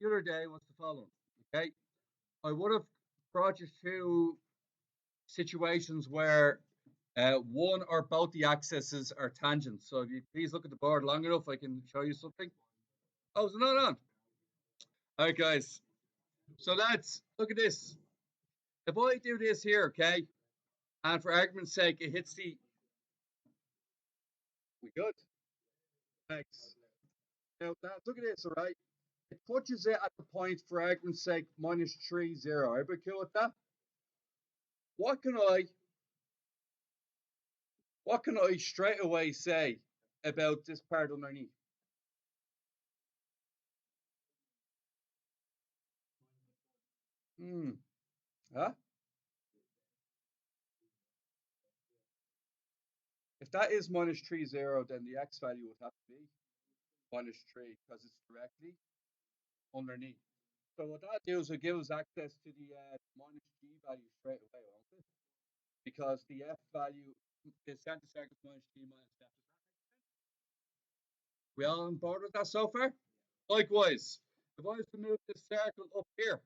the other day was the following. Okay, I would have brought you through situations where one or both the axes are tangents. So if you please look at the board long enough, I can show you something. Oh, is it not on? All right, guys. So lads, look at this. If I do this here, okay, and for argument's sake, it hits the. We good. Thanks. Now, lads, look at this, all right? It touches it at the point, for argument's sake, minus 3, 0. Everybody cool with that? What can I straight away say about this part underneath? Huh? If that is minus 3, 0, then the x value would have to be minus 3 because it's directly underneath. So what that do is it gives us access to the minus g value straight away, won't it? Because the f value, the center circle is minus g minus f. Does that make sense? We all on board with that so far? Likewise, if I was to move this circle up here,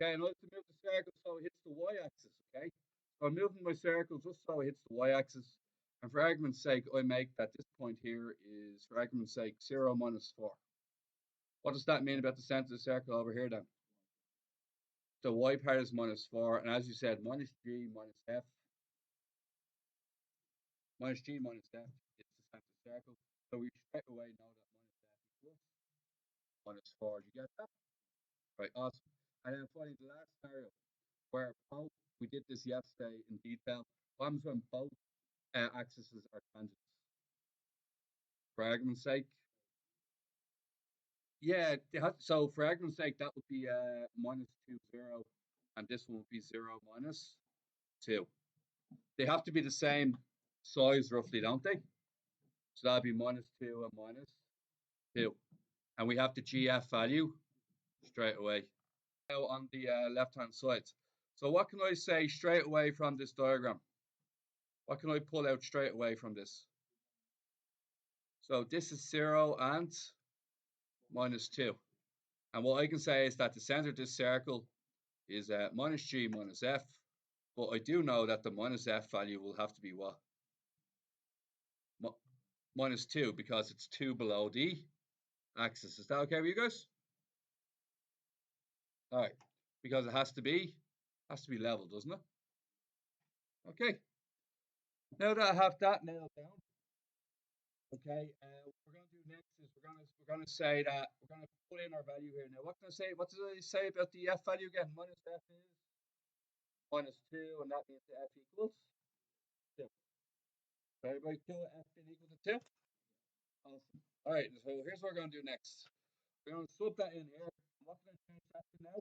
okay, and I was to move the circle so it hits the y-axis, okay? So I'm moving my circle just so it hits the y-axis. And for argument's sake, I make that this point here is, for argument's sake, 0 minus 4. What does that mean about the center of the circle over here then? The y part is minus 4, and as you said, minus g minus f. Minus g minus f is the center of the circle. So we straight away know that minus f equals minus 4. Do you get that? Right, awesome. And then finally, the last scenario where both, we did this yesterday in detail. What happens when both axes are tangents? For argument's sake, yeah, so for argument's sake, that would be minus 2, 0, and this one would be 0 minus 2. They have to be the same size roughly, don't they? So that'd be minus 2 and minus 2. And we have the GF value straight away. Now on the left-hand side. So what can I say straight away from this diagram? What can I pull out straight away from this? So this is 0 and minus 2. And what I can say is that the center of this circle is minus g minus f. But I do know that the minus f value will have to be what? Minus 2, because it's 2 below the axis. Is that okay with you guys? All right. Because it has to be level, doesn't it? Okay. Now that I have that nailed down, okay, what we're going to do next is we're going to say that we're going to put in our value here. Now, what can I say? What did I say about the f value again? Minus f is minus 2, and that means the f equals 2. Everybody kill f being equal to 2? Awesome. All right, so here's what we're going to do next. We're going to sub that in here. What can I change that to now?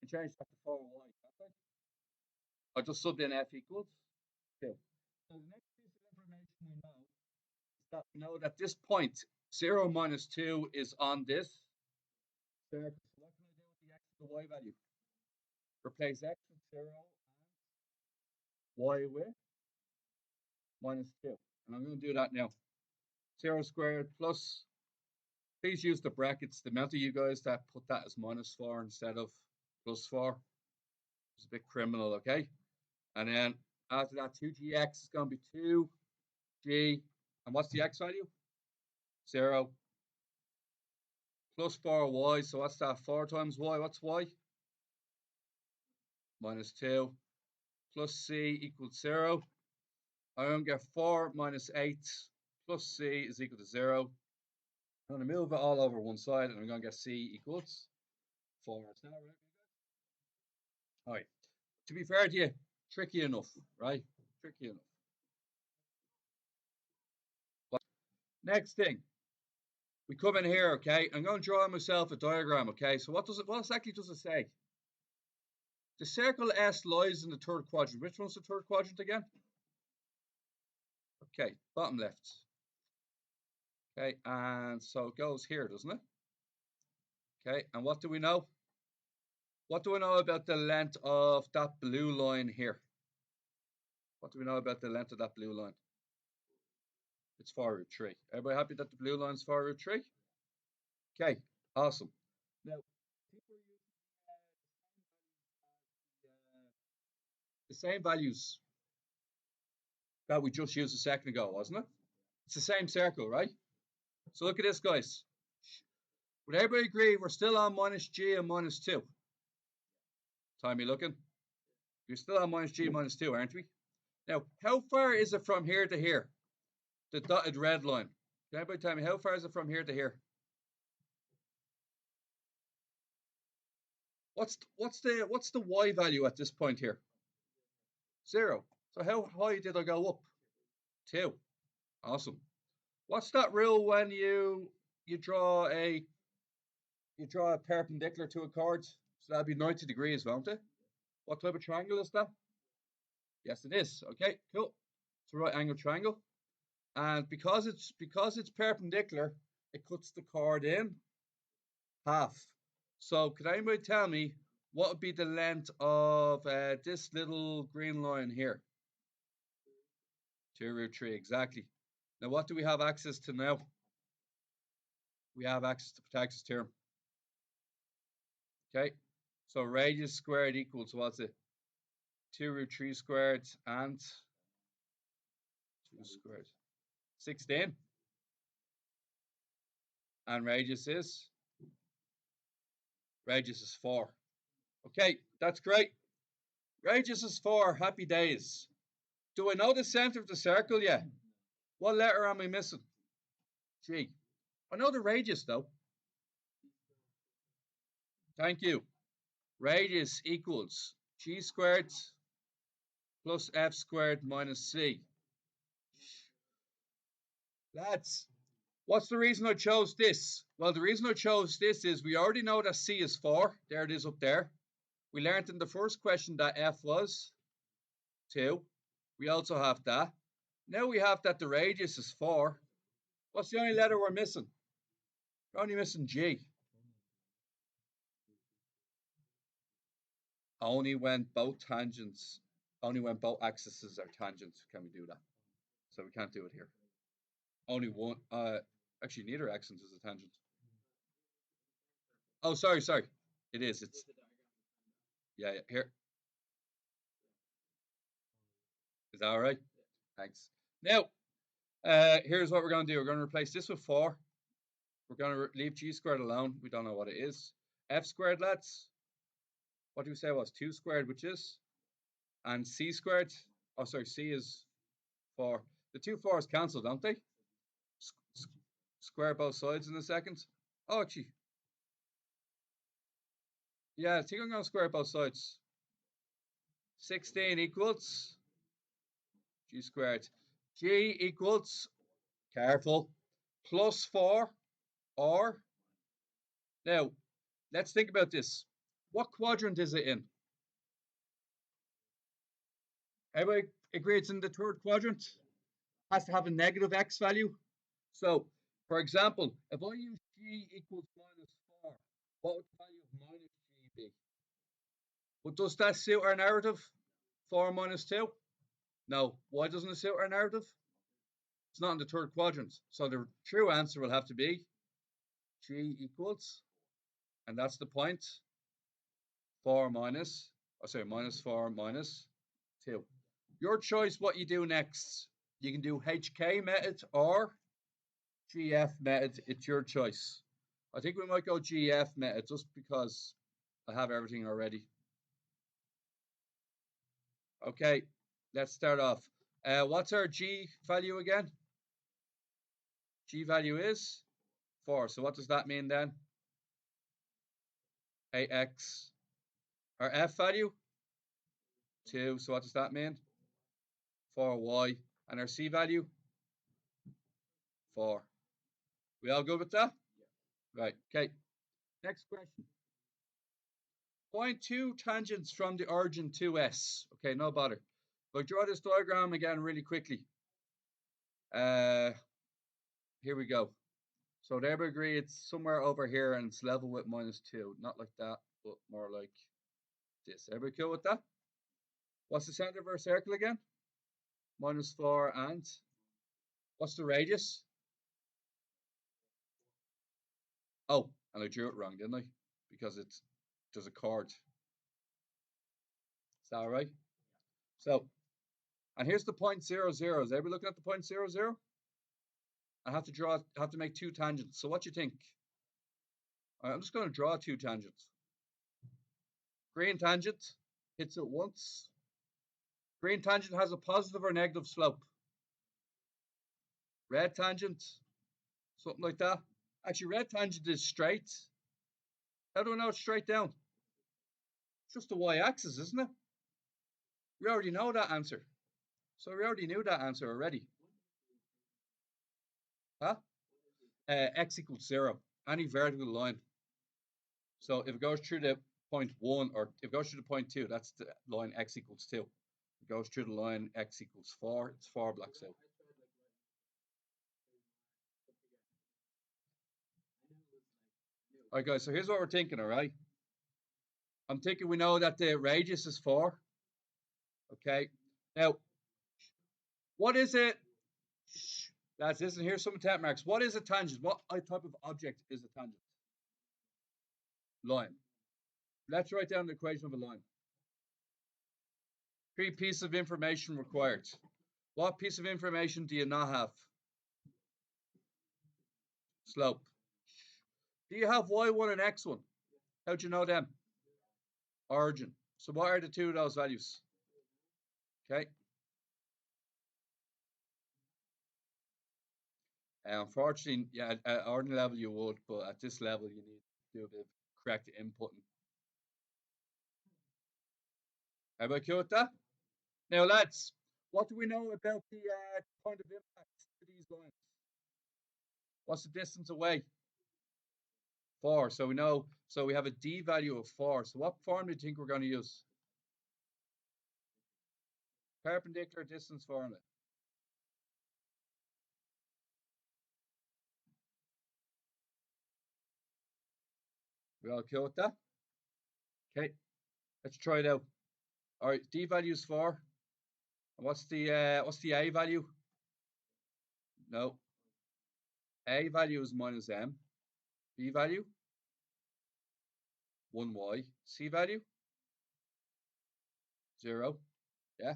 I change that to 4y, okay? I just subbed in f equals 2. So the next piece of information we know is that we know that this point, 0 minus 2, is on this circle. So what can I do with the x and the y value? Replace x with 0 and y with minus 2. And I'm going to do that now. 0 squared plus, please use the brackets. The amount of you guys that put that as minus 4 instead of plus 4. It's a bit criminal, okay? And then after that, 2gx is going to be 2g. And what's the x value? 0. Plus 4y. So what's that? 4 times y. What's y? Minus 2. Plus c equals 0. I'm going to get 4 minus 8 plus c is equal to 0. I'm going to move it all over one side, and I'm going to get c equals 4. Is that right? All right. To be fair to you, tricky enough, right? Tricky enough. But next thing, we come in here, okay? I'm going to draw myself a diagram, okay? So what exactly does it say? The circle S lies in the third quadrant. Which one's the third quadrant again? Okay, bottom left. Okay, and so it goes here, doesn't it? Okay, and what do we know? What do we know about the length of that blue line here? What do we know about the length of that blue line? It's 4 root 3. Everybody happy that the blue line's 4 root 3? Okay, awesome. Now, I think we're using the same values that we just used a second ago, wasn't it? It's the same circle, right? So look at this, guys. Would everybody agree we're still on minus g and minus 2? Time you looking? You're still on minus g minus 2, aren't we? Now, how far is it from here to here? The dotted red line. Can anybody tell me how far is it from here to here? What's the y value at this point here? 0. So how high did I go up? 2. Awesome. What's that rule when you draw a perpendicular to a chord? So that'd be 90 degrees, won't it? What type of triangle is that? Yes, it is. Okay, cool. It's a right angle triangle. And because it's perpendicular, it cuts the chord in half. So could anybody tell me what would be the length of this little green line here? 2 root 3, exactly. Now what do we have access to now? We have access to Pythagoras' theorem. Okay, so radius squared equals, what's it? 2 root 3 squared and 2 squared. 16. And radius is 4. Okay, that's great. Radius is 4. Happy days. Do I know the center of the circle yet? What letter am I missing? G. I know the radius though. Thank you. Radius equals g squared plus f squared minus c. Lads, what's the reason I chose this? Well, the reason I chose this is we already know that c is 4. There it is up there. We learned in the first question that f was 2. We also have that. Now we have that the radius is 4. What's the only letter we're missing? We're only missing G. Only when both axes are tangents can we do that. So we can't do it here. Only one. Actually, neither axis is a tangent. Oh, sorry. It is. It's. Yeah. Here. Is that all right? Thanks. Now, here's what we're going to do. We're going to replace this with 4. We're going to leave g squared alone. We don't know what it is. F squared, lads. What do we say was 2 squared, which is? And c squared. Oh, sorry. C is 4. The 2 4s cancel, don't they? Square both sides in a second. Oh, actually. Yeah, I think I'm going to square both sides. 16 equals g squared. G equals, careful, plus 4 or. Now, let's think about this. What quadrant is it in? Everybody agree it's in the third quadrant? Has to have a negative x value. So, for example, if I use g equals minus 4, what would the value of minus g be? But does that suit our narrative? 4 minus 2? No. Why doesn't it suit our narrative? It's not in the third quadrant. So the true answer will have to be g equals, and that's the point, 4 minus, minus 4 minus 2. Your choice what you do next. You can do HK method or GF method. It's your choice. I think we might go GF method just because I have everything already. Okay, let's start off. What's our G value again? G value is 4. So what does that mean then? AX. Our F value? 2. So what does that mean? 4y. And our C value? 4. We all good with that? Yeah. Right. Okay. Next question. Find 2 tangents from the origin to S. Okay, no bother. If I draw this diagram again really quickly. Here we go. So they agree it's somewhere over here and it's level with minus 2. Not like that, but more like this. Everybody cool with that? What's the center of our circle again? Minus 4 and what's the radius? Oh, and I drew it wrong, didn't I? because there's a chord. Is that all right? So, and here's the point 0, 0. Is everybody looking at the point 0, 0? I have to make two tangents. So what do you think? All right, I'm just going to draw two tangents. Green tangent hits it once. Green tangent has a positive or negative slope. Red tangent, something like that. Actually, red tangent is straight. How do I know it's straight down? It's just the y-axis, isn't it? We already know that answer. So we already knew that answer already. Huh? X equals 0. Any vertical line. So if it goes through the point 1, or if it goes through the point 2, that's the line x equals 2. If it goes through the line x equals 4, it's 4 blocks out. All right, guys, so here's what we're thinking, all right? I'm thinking we know that the radius is 4. Okay. Now, what is it? Lads, listen, here's some tap marks. What is a tangent? What type of object is a tangent? Line. Let's write down the equation of a line. 3 pieces of information required. What piece of information do you not have? Slope. Do you have y1 and x1? How do you know them? Origin. So what are the two of those values? Okay. Unfortunately, yeah, at ordinary level you would, but at this level you need to do a bit of correct inputting. Everybody cool with that? Now, lads, what do we know about the point of impact to these lines? What's the distance away? 4. So we know, so we have a d value of 4. So what form do you think we're going to use? Perpendicular distance formula. We all cool with that? Okay, let's try it out. All right, d value is 4. And what's the a value? No. A value is minus m. B value? 1y. C value? 0. Yeah.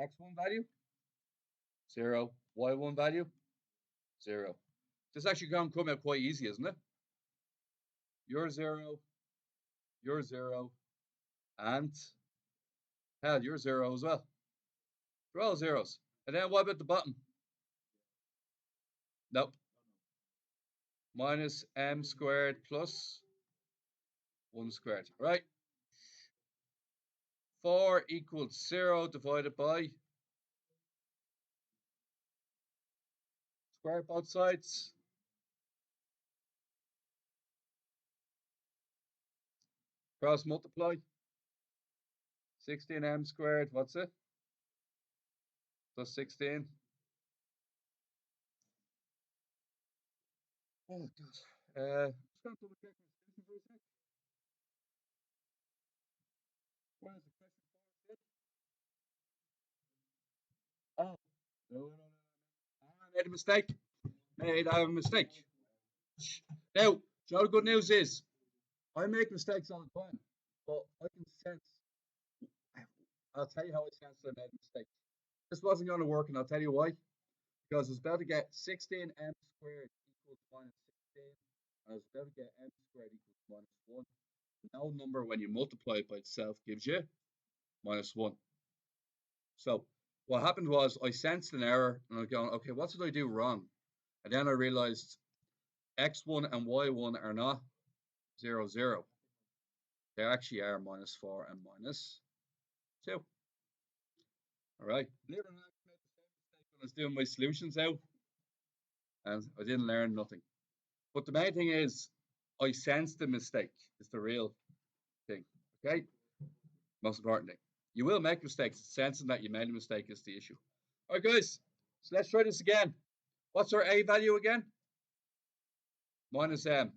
X1 value? 0. Y1 value? 0. This is actually going to come out quite easy, isn't it? You're 0. You're 0. And hell, you're 0 as well. They're all zeros. And then what about the bottom? Nope. Minus m squared plus 1 squared. Right. 4 equals 0 divided by square both sides. Cross multiply. 16m squared. What's it? Plus 16. Oh, God. Just going to double check my solution for a sec. Where is the question 4? Oh. No. I made a mistake. Made a mistake. Now, so the good news is, I make mistakes all the time, but I can sense. I'll tell you how I sense I made a mistake. This wasn't going to work, and I'll tell you why. Because I was about to get 16m squared equals minus 16, and I was about to get m squared equals minus 1. No number, when you multiply it by itself, gives you minus 1. So what happened was I sensed an error, and I was going, okay, what did I do wrong? And then I realized x1 and y1 are not 0, 0. They actually are minus 4 and minus 2. All right. Believe it or not, I made the same mistake when I was doing my solutions out, and I didn't learn nothing. But the main thing is, I sensed the mistake. Is the real thing. Okay. Most important thing. You will make mistakes. Sensing that you made a mistake is the issue. All right, guys. So let's try this again. What's our a value again? Minus m.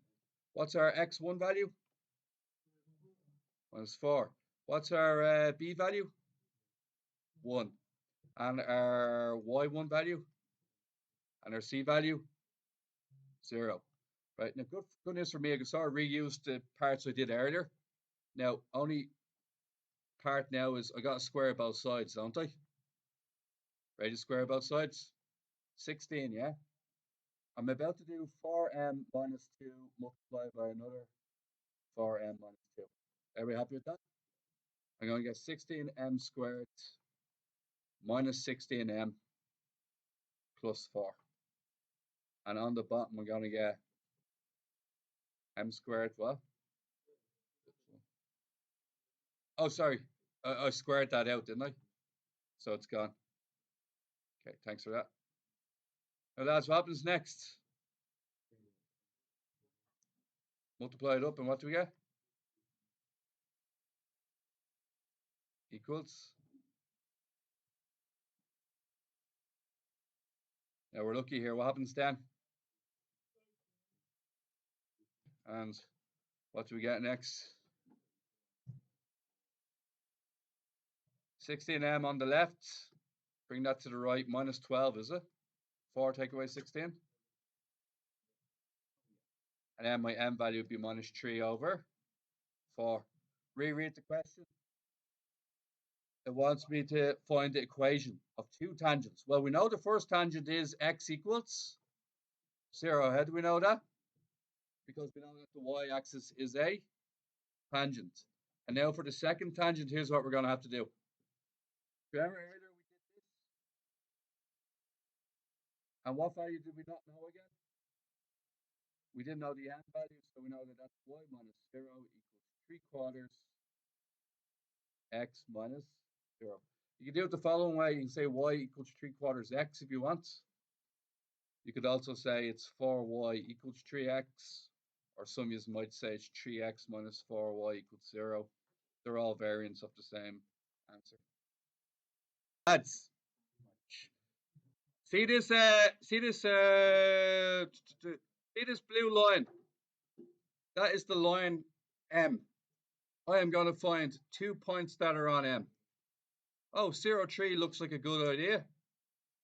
What's our x1 value? Minus 4. What's our b value? 1. And our y1 value? And our c value? 0. Right, now good news for me, I can sort of reuse the parts I did earlier. Now, only part now is I got to square both sides, don't I? Ready to square both sides? 16, yeah? I'm about to do 4m minus 2 multiplied by another 4m minus 2. Are we happy with that? I'm going to get 16m squared minus 16m plus 4. And on the bottom, I'm going to get m squared, what? Oh, sorry. I squared that out, didn't I? So it's gone. Okay, thanks for that. Now, lads, what happens next? Multiply it up, and what do we get? Equals. Now, we're lucky here. What happens then? And what do we get next? 16m on the left. Bring that to the right. Minus 12, is it? 4 take away 16. And then my m value would be minus 3 over 4. Reread the question. It wants me to find the equation of two tangents. Well, we know the first tangent is x equals 0. How do we know that? Because we know that the y-axis is a tangent. And now for the second tangent, here's what we're going to have to do. Remember earlier we did this? And what value did we not know again? We didn't know the m value, so we know that that's y minus 0 equals 3/4 x minus 0. You can do it the following way. You can say y equals 3/4 x if you want. You could also say it's 4y equals 3x, or some of you might say it's 3x minus 4y equals 0. They're all variants of the same answer. Lads, see this blue line? That is the line M. I am going to find 2 points that are on M. Oh, 0, 3 looks like a good idea.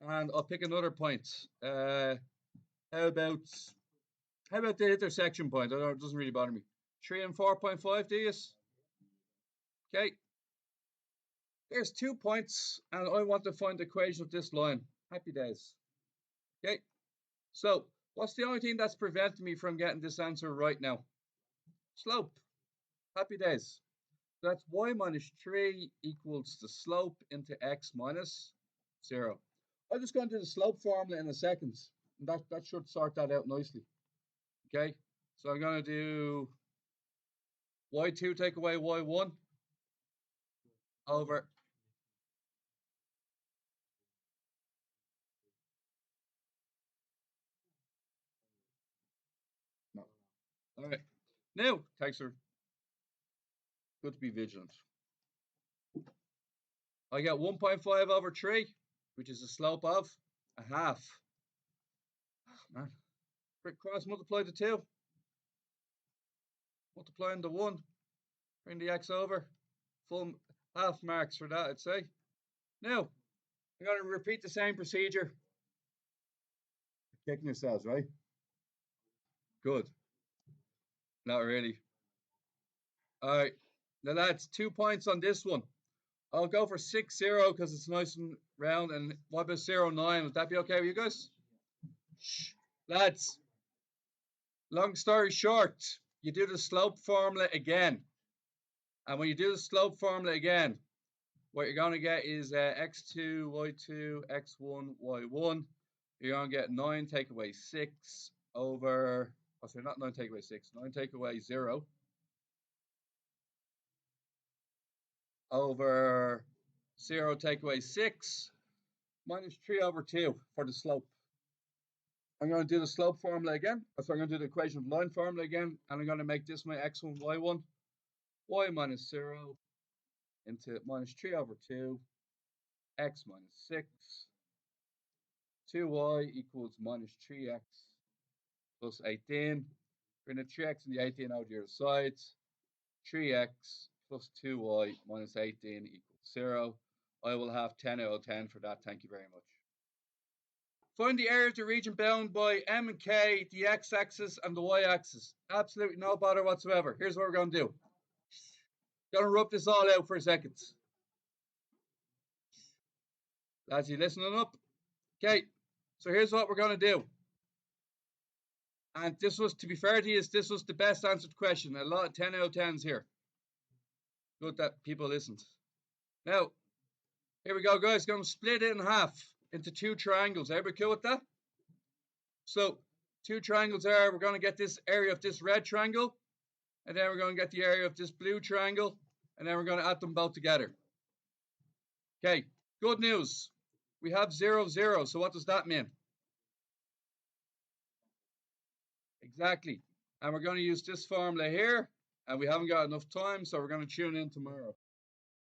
And I'll pick another point. How about the intersection point? I don't know, it doesn't really bother me. 3 and 4.5, do you? Okay. There's 2 points, and I want to find the equation of this line. Happy days. Okay. So, what's the only thing that's preventing me from getting this answer right now? Slope. Happy days. That's y minus 3 equals the slope into x minus 0. I'm just going to do the slope formula in a second. And that should sort that out nicely. Okay, so I'm going to do y2 take away y1 over. No. All right. Now, thanks for good to be vigilant. I get 1.5 over 3, which is a slope of a half. Oh, man. Cross multiply the 2. Multiplying the 1. Bring the x over. Full half marks for that, I'd say. Now, I'm going to repeat the same procedure. Kicking yourselves, right? Good. Not really. All right. Now, lads, 2 points on this one. I'll go for 6-0 because it's nice and round. And what about 0-9? Would that be okay with you guys? Shh. Lads, long story short, you do the slope formula again. And when you do the slope formula again, what you're going to get is x2, y2, x1, y1. You're going to get 9 take away 6 over, oh, sorry, not 9 take away 6, 9 take away 0 over 0 take away 6 minus 3 over 2 for the slope. I'm going to do the slope formula again. So I'm going to do the equation of line formula again. And I'm going to make this my x1, y1. Y minus 0 into minus 3 over 2. X minus 6. 2y equals minus 3x plus 18. Bring the 3x and the 18 out the other side. 3x plus 2y minus 18 equals 0. I will have 10 out of 10 for that. Thank you very much. Find the area of the region bound by M and K, the x-axis and the y-axis. Absolutely no bother whatsoever. Here's what we're going to do. Going to rub this all out for a second. Lads, you listening up? Okay, so here's what we're going to do. And this was, to be fair to you, this was the best answered question. A lot of 10 out of 10s here. Good that people listened. Now, here we go, guys. Going to split it in half into two triangles. Everybody cool with that? So, two triangles are, we're going to get this area of this red triangle, and then we're going to get the area of this blue triangle, and then we're going to add them both together. Okay, good news. We have 0, 0. So what does that mean? Exactly. And we're going to use this formula here, and we haven't got enough time, so we're going to tune in tomorrow.